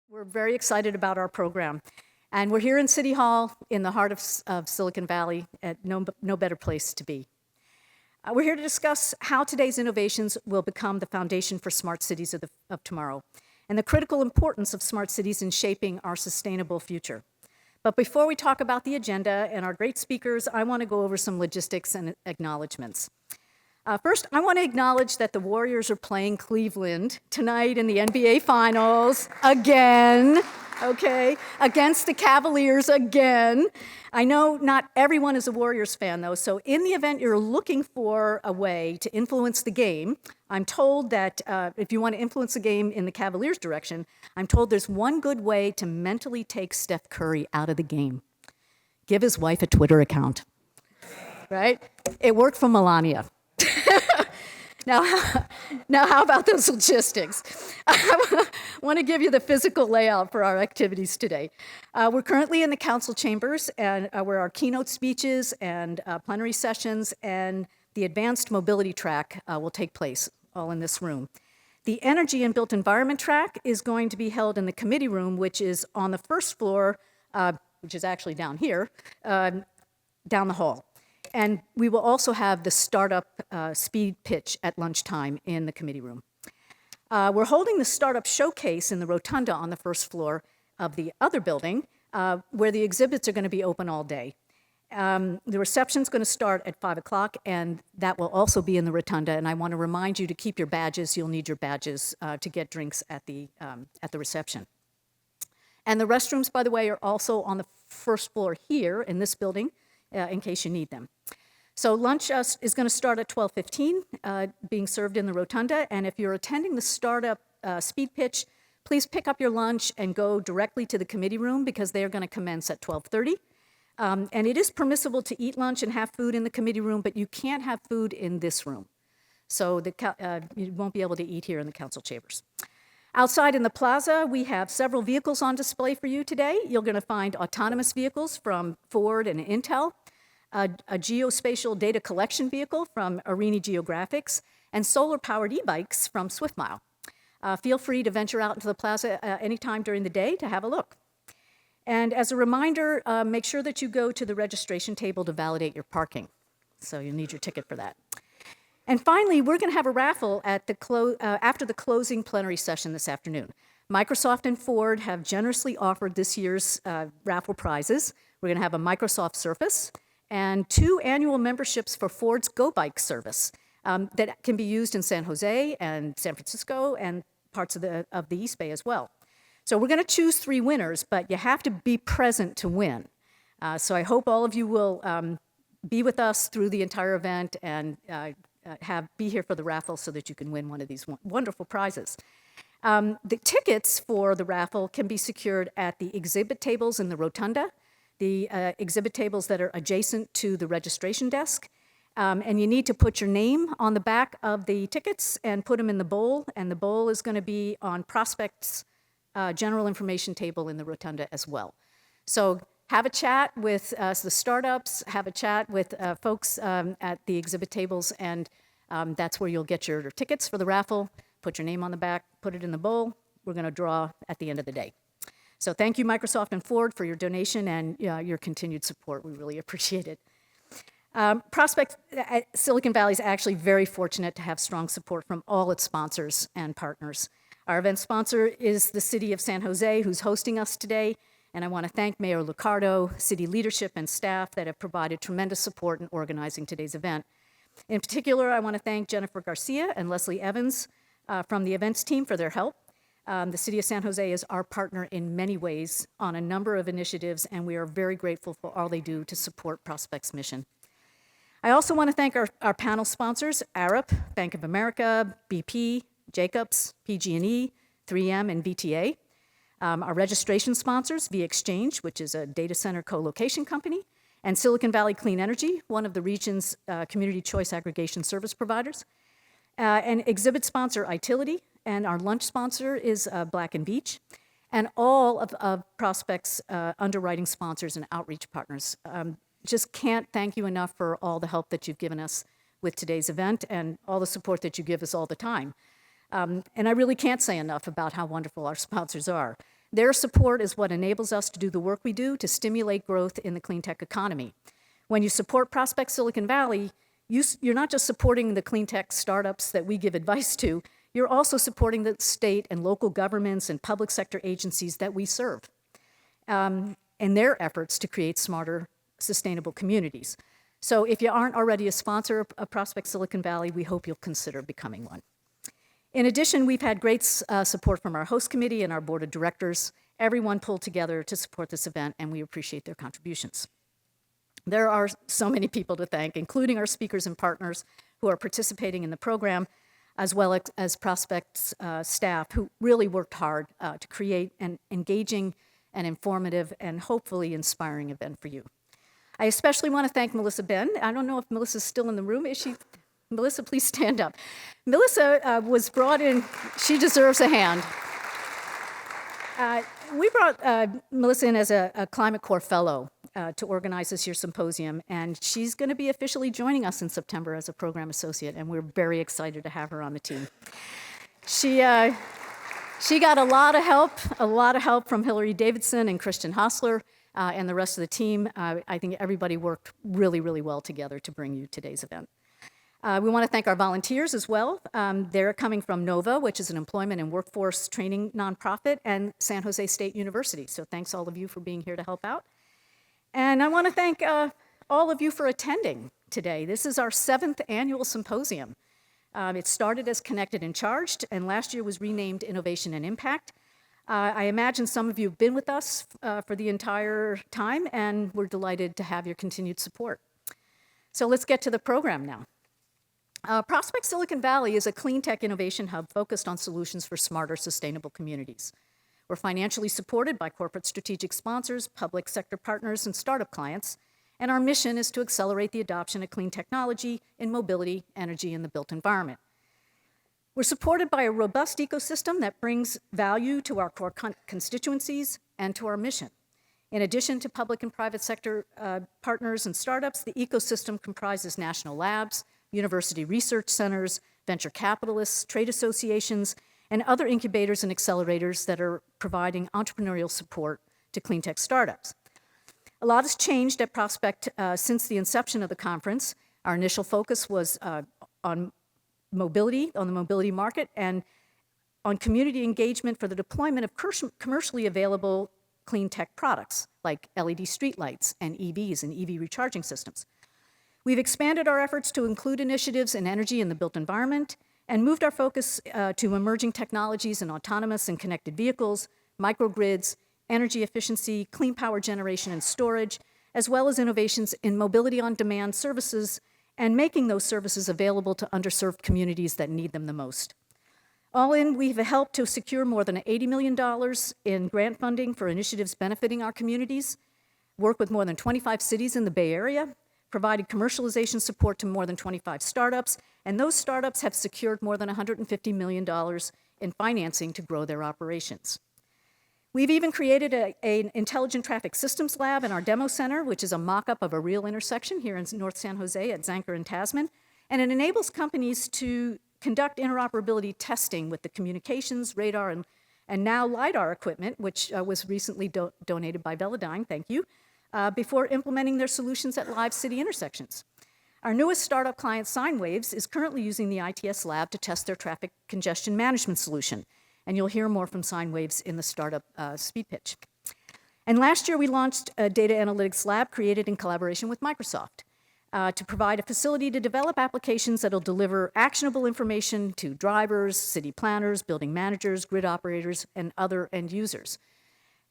We're very excited about our program. And we're here in City Hall in the heart of Silicon Valley, at no better place to be. We're here to discuss how today's innovations will become the foundation for smart cities of tomorrow, and the critical importance of smart cities in shaping our sustainable future. But before we talk about the agenda and our great speakers, I want to go over some logistics and acknowledgments. First, I want to acknowledge that the Warriors are playing Cleveland tonight in the NBA Finals again, okay, against the Cavaliers again. I know not everyone is a Warriors fan, though, so in the event you're looking for a way to influence the game, I'm told that if you want to influence the game in the Cavaliers' direction, I'm told there's one good way to mentally take Steph Curry out of the game. Give his wife a Twitter account, right? It worked for Melania. Now, how about those logistics? I want to give you the physical layout for our activities today. We're currently in the council chambers, and where our keynote speeches and plenary sessions and the advanced mobility track will take place, all in this room. The energy and built environment track is going to be held in the committee room, which is on the first floor, which is actually down here, down the hall. And we will also have the startup speed pitch at lunchtime in the committee room. We're holding the startup showcase in the rotunda on the first floor of the other building, where the exhibits are going to be open all day. The reception's going to start at 5 o'clock, and that will also be in the rotunda. And I want to remind you to keep your badges. You'll need your badges to get drinks at the reception. And the restrooms, by the way, are also on the first floor here in this building, in case you need them. So lunch is going to start at 12:15, being served in the rotunda. And if you're attending the startup speed pitch, please pick up your lunch and go directly to the committee room, because they are going to commence at 12:30. And it is permissible to eat lunch and have food in the committee room, but you can't have food in this room. So you won't be able to eat here in the council chambers. Outside in the plaza, we have several vehicles on display for you today. You're going to find autonomous vehicles from Ford and Intel, a geospatial data collection vehicle from Arini Geographics, and solar-powered e-bikes from SwiftMile. Feel free to venture out into the plaza anytime during the day to have a look. And as a reminder, make sure that you go to the registration table to validate your parking. So you'll need your ticket for that. And finally, we're going to have a raffle at after the closing plenary session this afternoon. Microsoft and Ford have generously offered this year's raffle prizes. We're going to have a Microsoft Surface and 2 annual memberships for Ford's Go Bike service that can be used in San Jose and San Francisco and parts of the East Bay as well. So we're going to choose 3 winners, but you have to be present to win. So I hope all of you will be with us through the entire event and be here for the raffle so that you can win one of these wonderful prizes. The tickets for the raffle can be secured at the exhibit tables in the rotunda, the exhibit tables that are adjacent to the registration desk. And you need to put your name on the back of the tickets and put them in the bowl. And the bowl is going to be on Prospect's general information table in the rotunda as well. So have a chat with the startups, have a chat with folks at the exhibit tables, and that's where you'll get your tickets for the raffle. Put your name on the back, put it in the bowl. We're going to draw at the end of the day. So thank you, Microsoft and Ford, for your donation and your continued support. We really appreciate it. Prospect Silicon Valley is actually very fortunate to have strong support from all its sponsors and partners. Our event sponsor is the City of San Jose, who's hosting us today. And I want to thank Mayor Lucardo, city leadership, and staff that have provided tremendous support in organizing today's event. In particular, I want to thank Jennifer Garcia and Leslie Evans from the events team for their help. The City of San Jose is our partner in many ways on a number of initiatives, and we are very grateful for all they do to support Prospect's mission. I also want to thank our panel sponsors, Arup, Bank of America, BP, Jacobs, PG&E, 3M, and VTA. Our registration sponsors, vExchange, which is a data center co-location company, and Silicon Valley Clean Energy, one of the region's community choice aggregation service providers. And exhibit sponsor, Itility, and our lunch sponsor is Black & Beach, and all of Prospect's underwriting sponsors and outreach partners. Just can't thank you enough for all the help that you've given us with today's event and all the support that you give us all the time. And I really can't say enough about how wonderful our sponsors are. Their support is what enables us to do the work we do to stimulate growth in the clean tech economy. When you support Prospect Silicon Valley, you're not just supporting the clean tech startups that we give advice to, you're also supporting the state and local governments and public sector agencies that we serve in their efforts to create smarter, sustainable communities. So if you aren't already a sponsor of Prospect Silicon Valley, we hope you'll consider becoming one. In addition, we've had great support from our host committee and our board of directors. Everyone pulled together to support this event, and we appreciate their contributions. There are so many people to thank, including our speakers and partners who are participating in the program, as well as Prospect's staff who really worked hard to create an engaging and informative and hopefully inspiring event for you. I especially want to thank Melissa Ben. I don't know if Melissa's still in the room. Is she? Melissa, please stand up. Melissa was brought in. She deserves a hand. We brought Melissa in as a Climate Corps Fellow to organize this year's symposium, and she's going to be officially joining us in September as a program associate, and we're very excited to have her on the team. She got a lot of help from Hillary Davidson and Christian Hostler and the rest of the team. I think everybody worked really, really well together to bring you today's event. We want to thank our volunteers as well. They're coming from NOVA, which is an employment and workforce training nonprofit, and San Jose State University. So thanks all of you for being here to help out. And I want to thank all of you for attending today. This is our 7th annual symposium. It started as Connected and Charged, and last year was renamed Innovation and Impact. I imagine some of you have been with us for the entire time, and we're delighted to have your continued support. So let's get to the program now. Prospect Silicon Valley is a clean tech innovation hub focused on solutions for smarter, sustainable communities. We're financially supported by corporate strategic sponsors, public sector partners, and startup clients, and our mission is to accelerate the adoption of clean technology in mobility, energy, and the built environment. We're supported by a robust ecosystem that brings value to our core constituencies and to our mission. In addition to public and private sector partners and startups, the ecosystem comprises national labs, university research centers, venture capitalists, trade associations, and other incubators and accelerators that are providing entrepreneurial support to clean tech startups. A lot has changed at Prospect since the inception of the conference. Our initial focus was on mobility, on the mobility market, and on community engagement for the deployment of commercially available clean tech products like LED streetlights and EVs and EV recharging systems. We've expanded our efforts to include initiatives in energy and the built environment and moved our focus to emerging technologies in autonomous and connected vehicles, microgrids, energy efficiency, clean power generation and storage, as well as innovations in mobility on demand services and making those services available to underserved communities that need them the most. All in, we've helped to secure more than $80 million in grant funding for initiatives benefiting our communities, work with more than 25 cities in the Bay Area, provided commercialization support to more than 25 startups, and those startups have secured more than $150 million in financing to grow their operations. We've even created an intelligent traffic systems lab in our demo center, which is a mock-up of a real intersection here in North San Jose at Zanker and Tasman, and it enables companies to conduct interoperability testing with the communications, radar, and now LiDAR equipment, which was recently donated by Velodyne, thank you, before implementing their solutions at live city intersections. Our newest startup client, SignWaves, is currently using the ITS lab to test their traffic congestion management solution, and you'll hear more from SignWaves in the startup speed pitch. And last year, we launched a data analytics lab created in collaboration with Microsoft to provide a facility to develop applications that'll deliver actionable information to drivers, city planners, building managers, grid operators, and other end users.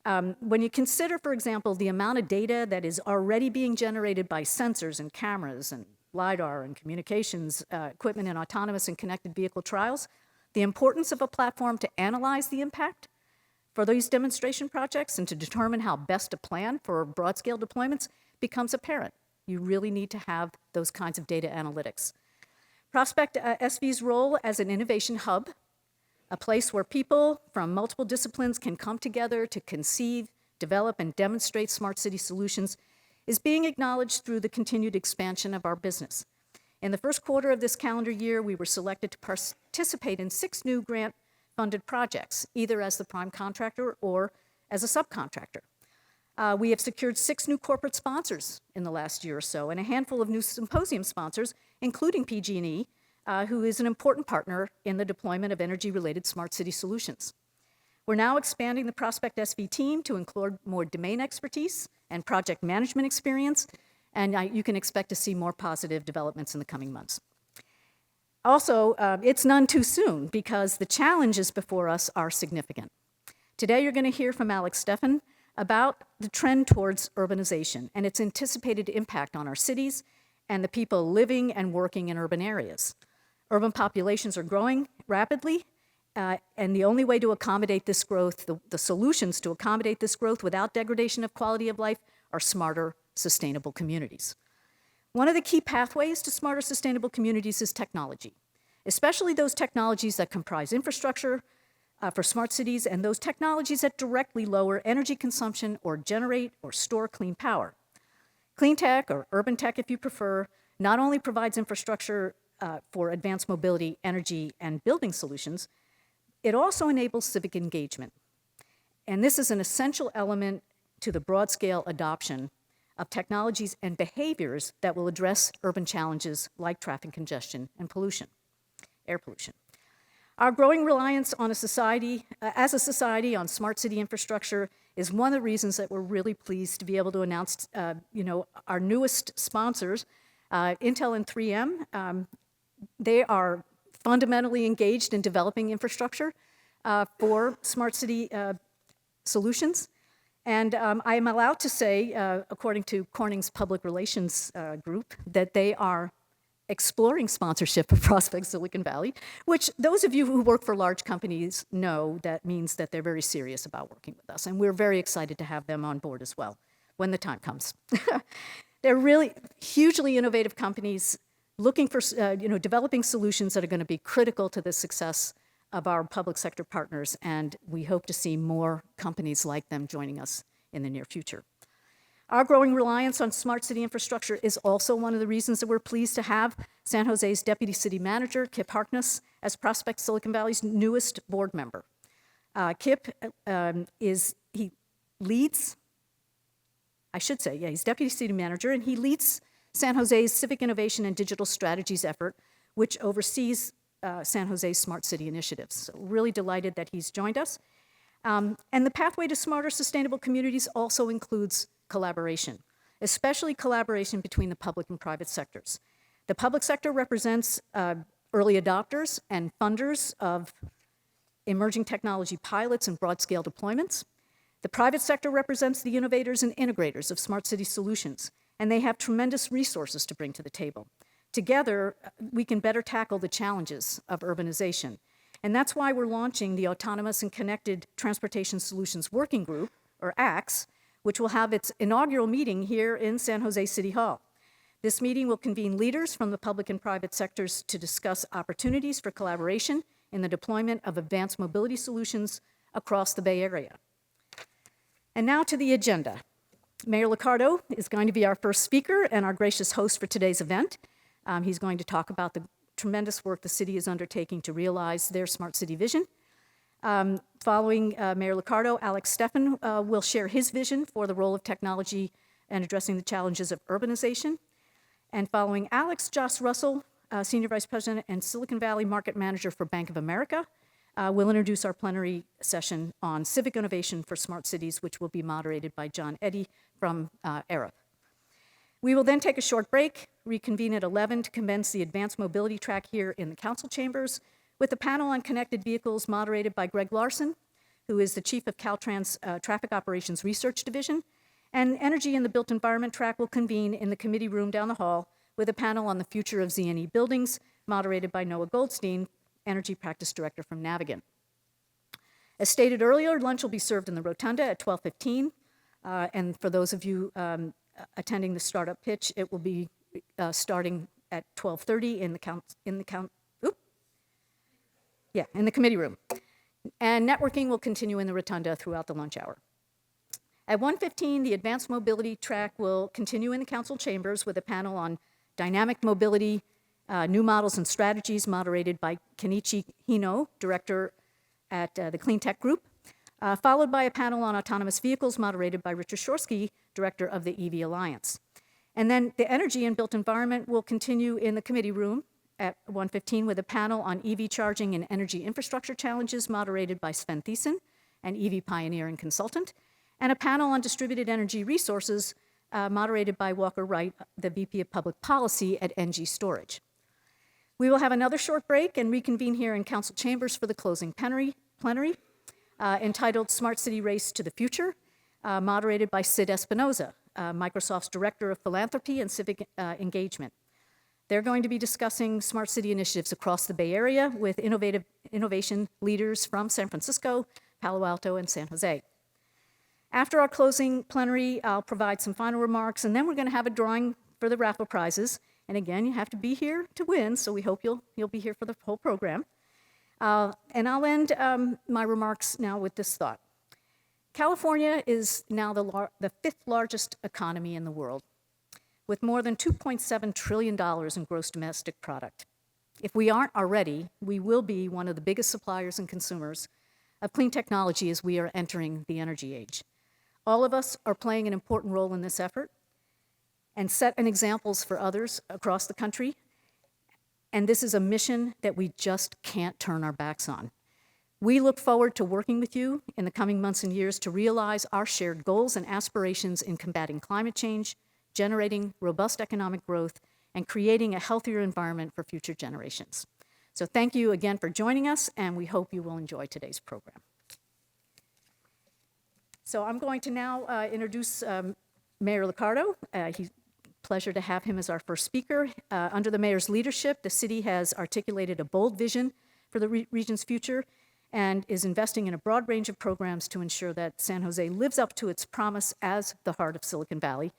When you consider, for example, the amount of data that is already being generated by sensors and cameras and LiDAR and communications equipment in autonomous and connected vehicle trials, the importance of a platform to analyze the impact for these demonstration projects and to determine how best to plan for broad-scale deployments becomes apparent. You really need to have those kinds of data analytics. Prospect SV's role as an innovation hub, a place where people from multiple disciplines can come together to conceive, develop, and demonstrate smart city solutions, is being acknowledged through the continued expansion of our business. In the first quarter of this calendar year, we were selected to participate in 6 new grant-funded projects, either as the prime contractor or as a subcontractor. We have secured 6 new corporate sponsors in the last year or so, and a handful of new Symposium sponsors, including PG&E, who is an important partner in the deployment of energy-related smart city solutions. We're now expanding the Prospect SV team to include more domain expertise and project management experience, and you can expect to see more positive developments in the coming months. Also, it's none too soon because the challenges before us are significant. Today, you're going to hear from Alex Steffen about the trend towards urbanization and its anticipated impact on our cities and the people living and working in urban areas. Urban populations are growing rapidly, and the only way to accommodate this growth, the solutions to accommodate this growth without degradation of quality of life are smarter, sustainable communities. One of the key pathways to smarter, sustainable communities is technology, especially those technologies that comprise infrastructure for smart cities and those technologies that directly lower energy consumption or generate or store clean power. Clean tech, or urban tech if you prefer, not only provides infrastructure for advanced mobility, energy, and building solutions, it also enables civic engagement. And this is an essential element to the broad-scale adoption of technologies and behaviors that will address urban challenges like traffic congestion and pollution, air pollution. Our growing reliance on as a society on smart city infrastructure is one of the reasons that we're really pleased to be able to announce our newest sponsors, Intel and 3M. They are fundamentally engaged in developing infrastructure for smart city solutions. And I am allowed to say, according to Corning's public relations group, that they are exploring sponsorship of Prospect Silicon Valley, which those of you who work for large companies know that means that they're very serious about working with us. And we're very excited to have them on board as well when the time comes. They're really hugely innovative companies looking for, developing solutions that are going to be critical to the success of our public sector partners, and we hope to see more companies like them joining us in the near future. Our growing reliance on smart city infrastructure is also one of the reasons that we're pleased to have San Jose's Deputy City Manager, Kip Harkness, as Prospect Silicon Valley's newest board member. Kip he's Deputy City Manager, and he leads San Jose's Civic Innovation and Digital Strategies effort, which oversees San Jose's Smart City initiatives. So really delighted that he's joined us. And the pathway to smarter, sustainable communities also includes collaboration, especially collaboration between the public and private sectors. The public sector represents early adopters and funders of emerging technology pilots and broad-scale deployments. The private sector represents the innovators and integrators of smart city solutions, and they have tremendous resources to bring to the table. Together, we can better tackle the challenges of urbanization. And that's why we're launching the Autonomous and Connected Transportation Solutions Working Group, or ACTS, which will have its inaugural meeting here in San Jose City Hall. This meeting will convene leaders from the public and private sectors to discuss opportunities for collaboration in the deployment of advanced mobility solutions across the Bay Area. And now to the agenda. Mayor Liccardo is going to be our first speaker and our gracious host for today's event. He's going to talk about the tremendous work the city is undertaking to realize their smart city vision. Following Mayor Liccardo, Alex Steffen will share his vision for the role of technology and addressing the challenges of urbanization. And following Alex, Josh Russell, Senior Vice President and Silicon Valley Market Manager for Bank of America, will introduce our plenary session on civic innovation for smart cities, which will be moderated by John Eddy from ARIP. We will then take a short break, reconvene at 11 to commence the advanced mobility track here in the council chambers with a panel on connected vehicles moderated by Greg Larson, who is the chief of Caltrans Traffic Operations Research Division. And energy in the built environment track will convene in the committee room down the hall with a panel on the future of Z&E buildings moderated by Noah Goldstein, Energy Practice Director from Navigant. As stated earlier, lunch will be served in the rotunda at 12:15. And for those of you attending the startup pitch, it will be starting at 12:30 in the committee room. And networking will continue in the rotunda throughout the lunch hour. At 1:15, the advanced mobility track will continue in the council chambers with a panel on dynamic mobility, new models and strategies moderated by Kenichi Hino, director at the Clean Tech Group. followed by a panel on autonomous vehicles moderated by Richard Shorsky, director of the EV Alliance. And then the energy and built environment will continue in the committee room at 1:15 with a panel on EV charging and energy infrastructure challenges moderated by Sven Thiessen, an EV pioneer and consultant, and a panel on distributed energy resources moderated by Walker Wright, the VP of Public Policy at NG Storage. We will have another short break and reconvene here in Council Chambers for the closing plenary entitled Smart City Race to the Future, moderated by Sid Espinoza, Microsoft's Director of Philanthropy and Civic Engagement. They're going to be discussing smart city initiatives across the Bay Area with innovation leaders from San Francisco, Palo Alto, and San Jose. After our closing plenary, I'll provide some final remarks, and then we're going to have a drawing for the raffle prizes. And again, you have to be here to win, so we hope you'll be here for the whole program. And I'll end my remarks now with this thought. California is now the fifth largest economy in the world, with more than $2.7 trillion in gross domestic product. If we aren't already, we will be one of the biggest suppliers and consumers of clean technology as we are entering the energy age. All of us are playing an important role in this effort and set an examples for others across the country. And this is a mission that we just can't turn our backs on. We look forward to working with you in the coming months and years to realize our shared goals and aspirations in combating climate change, generating robust economic growth, and creating a healthier environment for future generations. So thank you again for joining us, and we hope you will enjoy today's program. So I'm going to now introduce Mayor Liccardo. He's a pleasure to have him as our first speaker. Under the mayor's leadership, the city has articulated a bold vision for the region's future and is investing in a broad range of programs to ensure that San Jose lives up to its promise as the heart of Silicon Valley,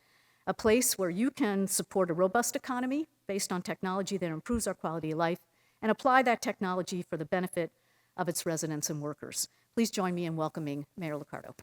a place where you can support a robust economy based on technology that improves our quality of life and apply that technology for the benefit of its residents and workers. Please join me in welcoming Mayor Liccardo.